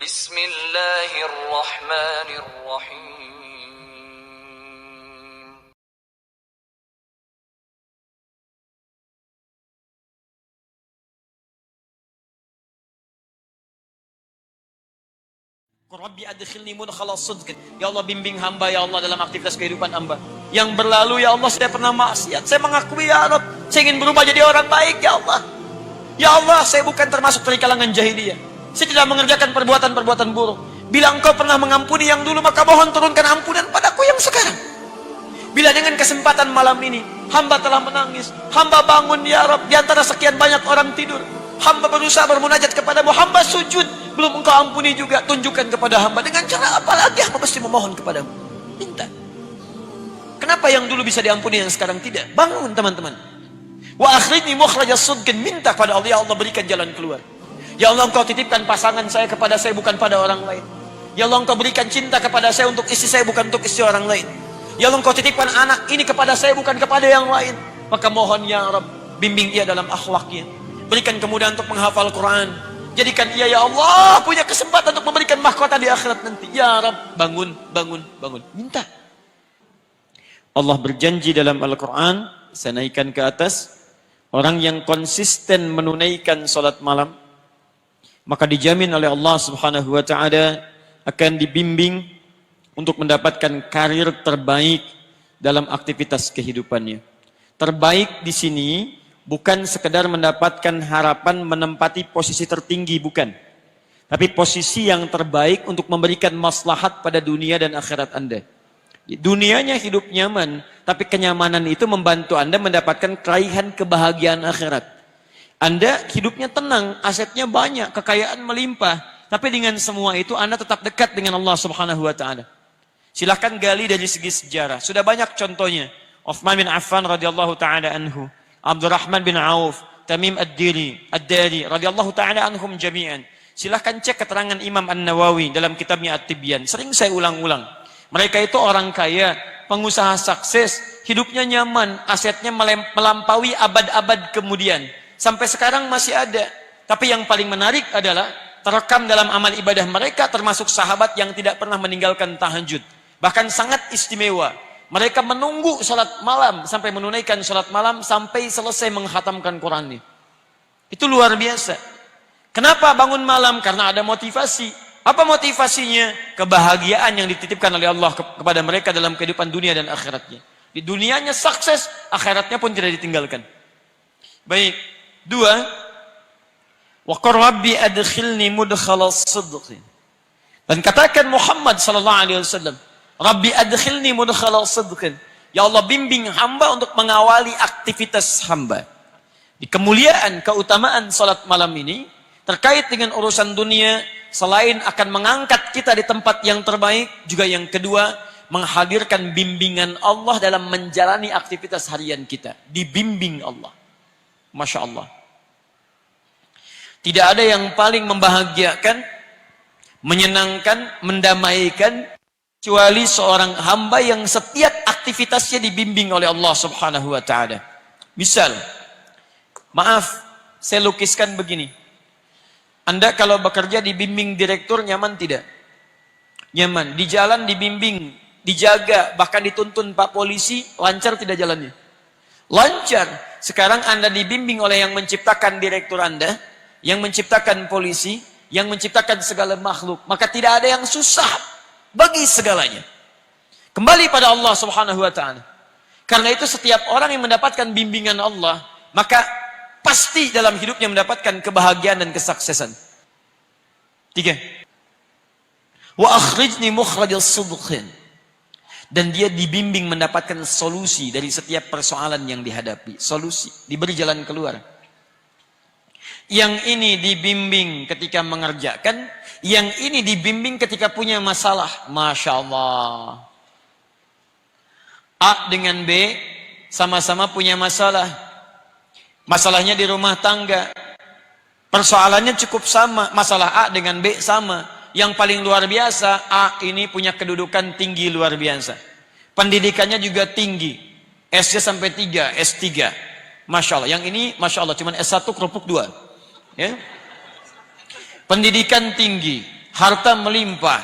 Bismillahirrahmanirrahim. Rabbi adkhilni mudkhala sidqin. Ya Allah, bimbing hamba ya Allah dalam aktivitas kehidupan hamba. Yang berlalu ya Allah, saya pernah maksiat. Saya mengakui ya Allah, saya ingin berubah jadi orang baik ya Allah. Ya Allah, saya bukan termasuk dari kalangan jahiliyah. Saya tidak mengerjakan perbuatan-perbuatan buruk. Bila Engkau pernah mengampuni yang dulu, maka mohon turunkan ampunan padaku yang sekarang. Bila dengan kesempatan malam ini hamba telah menangis, hamba bangun ya Rabb di antara sekian banyak orang tidur, hamba berusaha bermunajat kepadamu, hamba sujud, belum Engkau ampuni juga, tunjukkan kepada hamba. Dengan cara apa lagi hamba mesti memohon kepadamu? Minta. Kenapa yang dulu bisa diampuni, yang sekarang tidak? Bangun teman-teman. Wa akhrijni mukhrajas sidqin, minta pada Allah, ya Allah berikan jalan keluar. Ya Allah, Engkau titipkan pasangan saya kepada saya, bukan pada orang lain. Ya Allah, Engkau berikan cinta kepada saya untuk istri saya, bukan untuk istri orang lain. Ya Allah, Engkau titipkan anak ini kepada saya, bukan kepada yang lain. Maka mohon ya Rabb, bimbing ia dalam akhlaknya. Berikan kemudahan untuk menghafal Quran. Jadikan ia ya Allah punya kesempatan untuk memberikan mahkota di akhirat nanti. Ya Rabb, bangun, bangun, bangun. Minta. Allah berjanji dalam Al-Quran, saya naikkan ke atas, orang yang konsisten menunaikan salat malam, maka dijamin oleh Allah Subhanahu wa Ta'ala akan dibimbing untuk mendapatkan karir terbaik dalam aktivitas kehidupannya. Terbaik di sini bukan sekedar mendapatkan harapan menempati posisi tertinggi, bukan. Tapi posisi yang terbaik untuk memberikan maslahat pada dunia dan akhirat Anda. Dunianya hidup nyaman, tapi kenyamanan itu membantu Anda mendapatkan keraihan kebahagiaan akhirat. Anda hidupnya tenang, asetnya banyak, kekayaan melimpah, tapi dengan semua itu Anda tetap dekat dengan Allah Subhanahu wa Ta'ala. Silahkan gali dari segi sejarah. Sudah banyak contohnya. Uthman bin Affan radhiyallahu ta'ala anhu, Abdurrahman bin Auf, Tamim ad-Dari radhiyallahu ta'ala anhum jami'an. Silahkan cek keterangan Imam An-Nawawi dalam kitabnya At-Tibyan. Sering saya ulang-ulang. Mereka itu orang kaya, pengusaha sukses, hidupnya nyaman, asetnya melampaui abad-abad kemudian. Sampai sekarang masih ada. Tapi yang paling menarik adalah terekam dalam amal ibadah mereka, termasuk sahabat yang tidak pernah meninggalkan tahajud. Bahkan sangat istimewa. Mereka menunggu salat malam sampai menunaikan salat malam sampai selesai menghatamkan Qurannya. Itu luar biasa. Kenapa bangun malam? Karena ada motivasi. Apa motivasinya? Kebahagiaan yang dititipkan oleh Allah kepada mereka dalam kehidupan dunia dan akhiratnya. Di dunianya sukses, akhiratnya pun tidak ditinggalkan. Baik. Dua, wa qur rabbi adkhilni mudkhalas sidqin. Dan katakan Muhammad sallallahu alaihi wasallam, Rabbi adkhilni mudkhalas sidqin. Ya Allah, bimbing hamba untuk mengawali aktivitas hamba. Di kemuliaan, keutamaan salat malam ini terkait dengan urusan dunia, selain akan mengangkat kita di tempat yang terbaik, juga yang kedua, menghadirkan bimbingan Allah dalam menjalani aktivitas harian kita. Dibimbing Allah. Masya Allah. Tidak ada yang paling membahagiakan, menyenangkan, mendamaikan, kecuali seorang hamba yang setiap aktivitasnya dibimbing oleh Allah Subhanahu wa Ta'ala. Misal, maaf, saya lukiskan begini. Anda kalau bekerja dibimbing direktur, nyaman tidak? Nyaman. Di jalan dibimbing, dijaga, bahkan dituntun Pak Polisi, lancar tidak jalannya? Lancar. Sekarang Anda dibimbing oleh yang menciptakan direktur Anda, yang menciptakan polisi, yang menciptakan segala makhluk. Maka tidak ada yang susah bagi segalanya. Kembali pada Allah Subhanahu wa Ta'ala. Karena itu setiap orang yang mendapatkan bimbingan Allah, maka pasti dalam hidupnya mendapatkan kebahagiaan dan kesuksesan. Tiga. Wa akhrijni mukhrajas sidqin. Dan dia dibimbing mendapatkan solusi dari setiap persoalan yang dihadapi. Solusi. Diberi jalan keluar. Yang ini dibimbing ketika mengerjakan. Yang ini dibimbing ketika punya masalah. Masya Allah. A dengan B sama-sama punya masalah. Masalahnya di rumah tangga. Persoalannya cukup sama. Masalah A dengan B sama. Yang paling luar biasa, A ini punya kedudukan tinggi luar biasa. Pendidikannya juga tinggi. S-nya sampai 3, S3. Masya Allah. Yang ini, Masya Allah, cuma S1 kerupuk 2. Ya. Pendidikan tinggi. harta melimpah.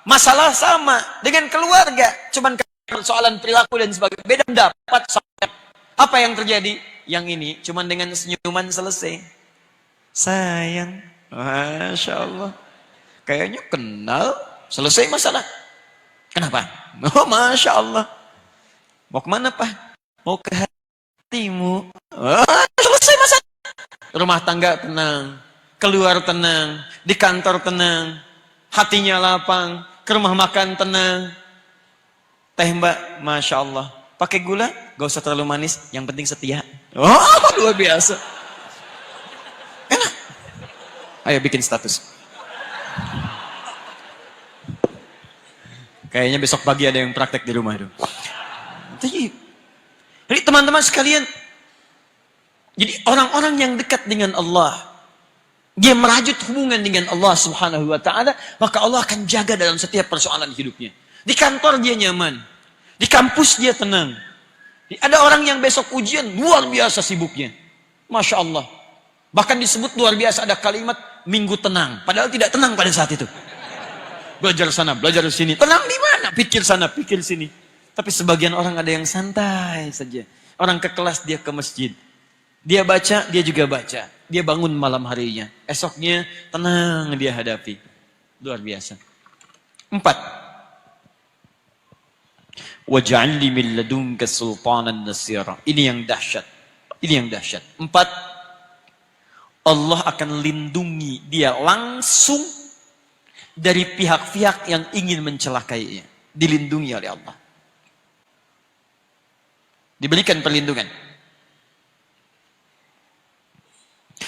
Masalah sama dengan keluarga, cuman persoalan perilaku dan sebagainya. Beda pendapat. Apa yang terjadi? Yang ini cuman dengan senyuman selesai. Sayang, Masya Allah, kayaknya kenal, selesai masalah. Kenapa? Oh, Masya Allah. Mau kemana, Pak? Mau ke hatimu. Oh, selesai masalah. Rumah tangga tenang, keluar tenang, di kantor tenang, hatinya lapang, ke rumah makan tenang. Teh Mbak, Masya Allah. Pakai gula? Gak usah terlalu manis, yang penting setia. Oh, luar biasa. Enak. Ayo bikin status. Kayaknya besok pagi ada yang praktek di rumah itu. Jadi teman-teman sekalian, jadi orang-orang yang dekat dengan Allah, dia merajut hubungan dengan Allah Subhanahu wa taala, maka Allah akan jaga dalam setiap persoalan hidupnya. Di kantor dia nyaman, di kampus dia tenang. Ada orang yang besok ujian luar biasa sibuknya, Masya Allah. Bahkan disebut luar biasa, ada kalimat minggu tenang, padahal tidak tenang pada saat itu. Belajar sana, belajar sini, tenang di mana? Pikir sana, pikir sini. Tapi sebagian orang ada yang santai saja. Orang ke kelas, dia ke masjid. Dia baca, dia juga baca. Dia bangun malam harinya. Esoknya tenang dia hadapi. Luar biasa. 4. Waj'alni min ladunka sultanan nasira. Ini yang dahsyat. Ini yang dahsyat. 4. Allah akan lindungi dia langsung dari pihak-pihak yang ingin mencelakainya. Dilindungi oleh Allah. Diberikan perlindungan.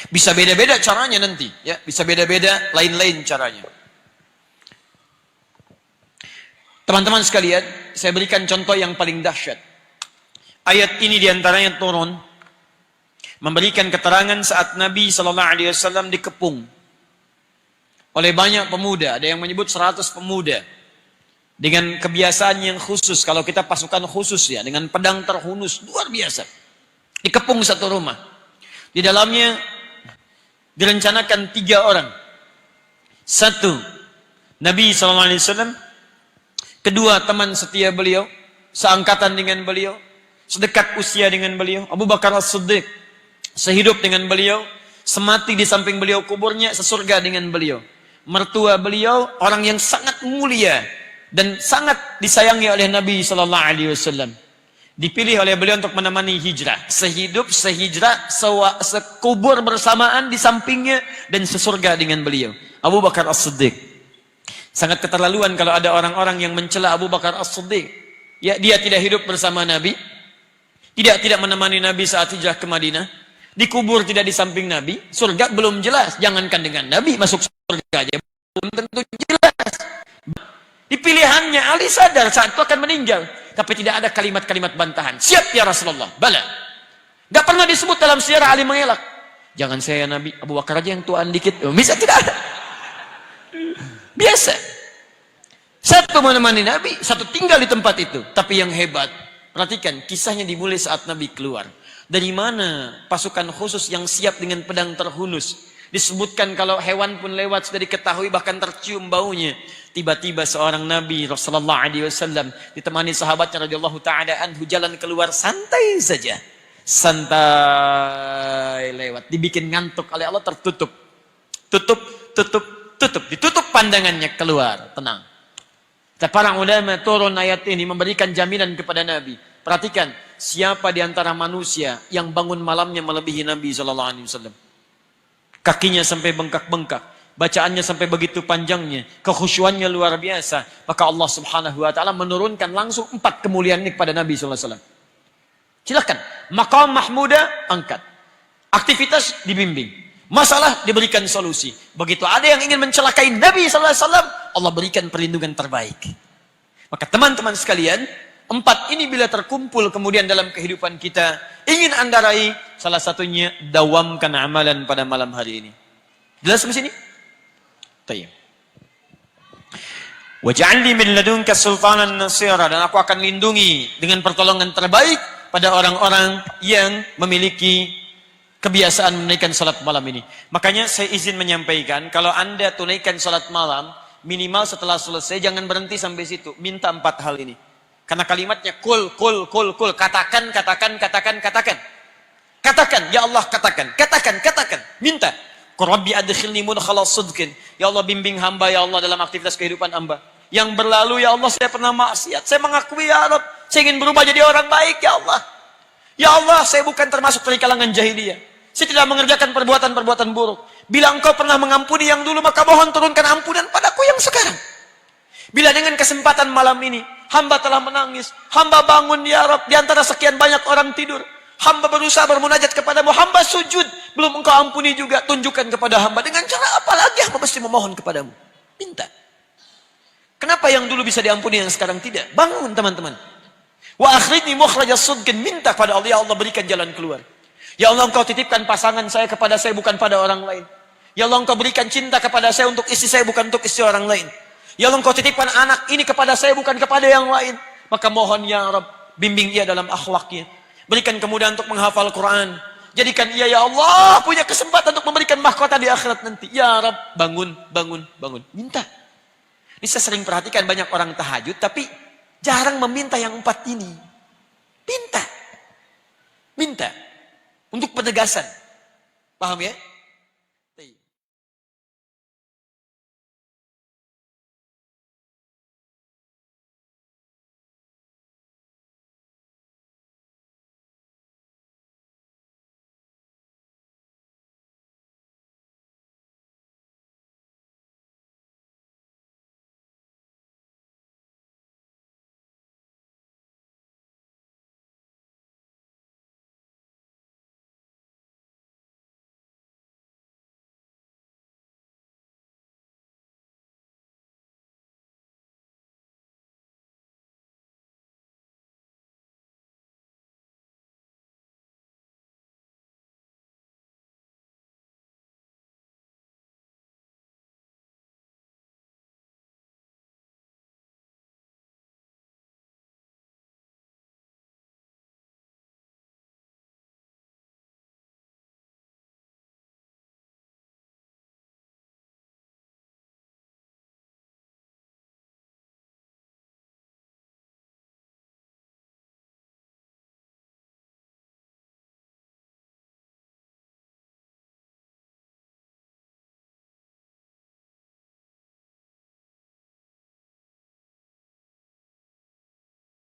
Bisa beda-beda caranya nanti, ya. Bisa beda-beda, lain-lain caranya. Teman-teman sekalian, saya berikan contoh yang paling dahsyat. Ayat ini diantaranya turun memberikan keterangan saat Nabi SAW dikepung oleh banyak pemuda. Ada yang menyebut 100 pemuda dengan kebiasaan yang khusus. Kalau kita pasukan khusus ya, dengan pedang terhunus luar biasa. Dikepung satu rumah. Di dalamnya direncanakan 3 orang. 1, Nabi SAW. 2, teman setia beliau, seangkatan dengan beliau, sedekat usia dengan beliau, Abu Bakar As-Siddiq, sehidup dengan beliau, semati di samping beliau kuburnya, sesurga dengan beliau. Mertua beliau orang yang sangat mulia dan sangat disayangi oleh Nabi SAW. Dipilih oleh beliau untuk menemani hijrah, sehidup, sehijrah, sekubur bersamaan di sampingnya dan sesurga dengan beliau. Abu Bakar As-Siddiq. Sangat keterlaluan kalau ada orang-orang yang mencela Abu Bakar As-Siddiq. Ya, dia tidak hidup bersama Nabi, tidak menemani Nabi saat hijrah ke Madinah, dikubur tidak di samping Nabi, surga belum jelas. Jangankan dengan Nabi, masuk surga aja belum tentu jelas. Di pilihannya, Ali sadar saat itu akan meninggal, tapi tidak ada kalimat-kalimat bantahan. Siap ya Rasulullah, bala. Gak pernah disebut dalam sejarah Ali mengelak. Jangan saya Nabi, Abu Bakar aja yang tuaan dikit. Bisa tidak ada. Biasa. 1 menemani Nabi, 1 tinggal di tempat itu. Tapi yang hebat, perhatikan, kisahnya dimulai saat Nabi keluar. Dari mana pasukan khusus yang siap dengan pedang terhunus? Disebutkan kalau hewan pun lewat sudah diketahui, bahkan tercium baunya. Tiba-tiba seorang Nabi Rasulullah SAW ditemani sahabatnya radhiyallahu taala anhu jalan keluar santai saja. Santai lewat, dibikin ngantuk oleh Allah, tertutup. Tutup. Ditutup pandangannya, keluar, tenang. Para ulama turun ayat ini memberikan jaminan kepada Nabi. Perhatikan, siapa di antara manusia yang bangun malamnya melebihi Nabi SAW? Kakinya sampai bengkak-bengkak, bacaannya sampai begitu panjangnya, kekhusyuannya luar biasa. Maka Allah Subhanahu wa taala menurunkan langsung 4 kemuliaan ini kepada Nabi SAW. Silakan, maqam mahmuda angkat. Aktivitas dibimbing. Masalah diberikan solusi. Begitu ada yang ingin mencelakai Nabi SAW, Allah berikan perlindungan terbaik. Maka teman-teman sekalian, 4 ini bila terkumpul kemudian dalam kehidupan kita, ingin Anda raih, salah satunya dawamkan amalan pada malam hari ini. Jelas sampai sini? Tayyib. Waj'alni min ladunka sultanan nasira, dan aku akan lindungi dengan pertolongan terbaik pada orang-orang yang memiliki kebiasaan menunaikan salat malam ini. Makanya saya izin menyampaikan, kalau Anda tunaikan salat malam, minimal setelah selesai jangan berhenti sampai situ. Minta 4 hal ini. Karena kalimatnya kul, kul, kul, kul. Katakan, katakan, katakan, katakan. Katakan, ya Allah katakan. Katakan, katakan. Minta. Rabbi adkhilni mudkhalas sidqin. Ya Allah bimbing hamba ya Allah dalam aktivitas kehidupan hamba. Yang berlalu ya Allah saya pernah maksiat. Saya mengakui ya Allah. Saya ingin berubah jadi orang baik ya Allah. Ya Allah saya bukan termasuk dari kalangan jahiliyah. Saya tidak mengerjakan perbuatan-perbuatan buruk. Bila engkau pernah mengampuni yang dulu, maka mohon turunkan ampunan padaku yang sekarang. Bila dengan kesempatan malam ini, hamba telah menangis. Hamba bangun ya Rabb, di antara sekian banyak orang tidur. Hamba berusaha bermunajat kepadamu. Hamba sujud. Belum engkau ampuni juga. Tunjukkan kepada hamba. Dengan cara apa lagi hamba mesti memohon kepadamu? Minta. Kenapa yang dulu bisa diampuni, yang sekarang tidak? Bangun teman-teman. Wa akhrijni mukhrajas sidqin. Minta kepada Allah. Ya Allah berikan jalan keluar. Ya Allah engkau titipkan pasangan saya kepada saya, bukan pada orang lain. Ya Allah engkau berikan cinta kepada saya untuk istri saya, bukan untuk istri orang lain. Ya Allah engkau titipkan anak ini kepada saya, bukan kepada yang lain. Maka mohon ya Rabb, bimbing ia dalam akhlaknya. Berikan kemudahan untuk menghafal Quran. Jadikan ia ya Allah punya kesempatan untuk memberikan mahkota di akhirat nanti. Ya Rabb, bangun, bangun, bangun. Minta. Ini saya sering perhatikan banyak orang tahajud, tapi jarang meminta yang 4 ini. Minta. Minta. Untuk penegasan. Paham ya?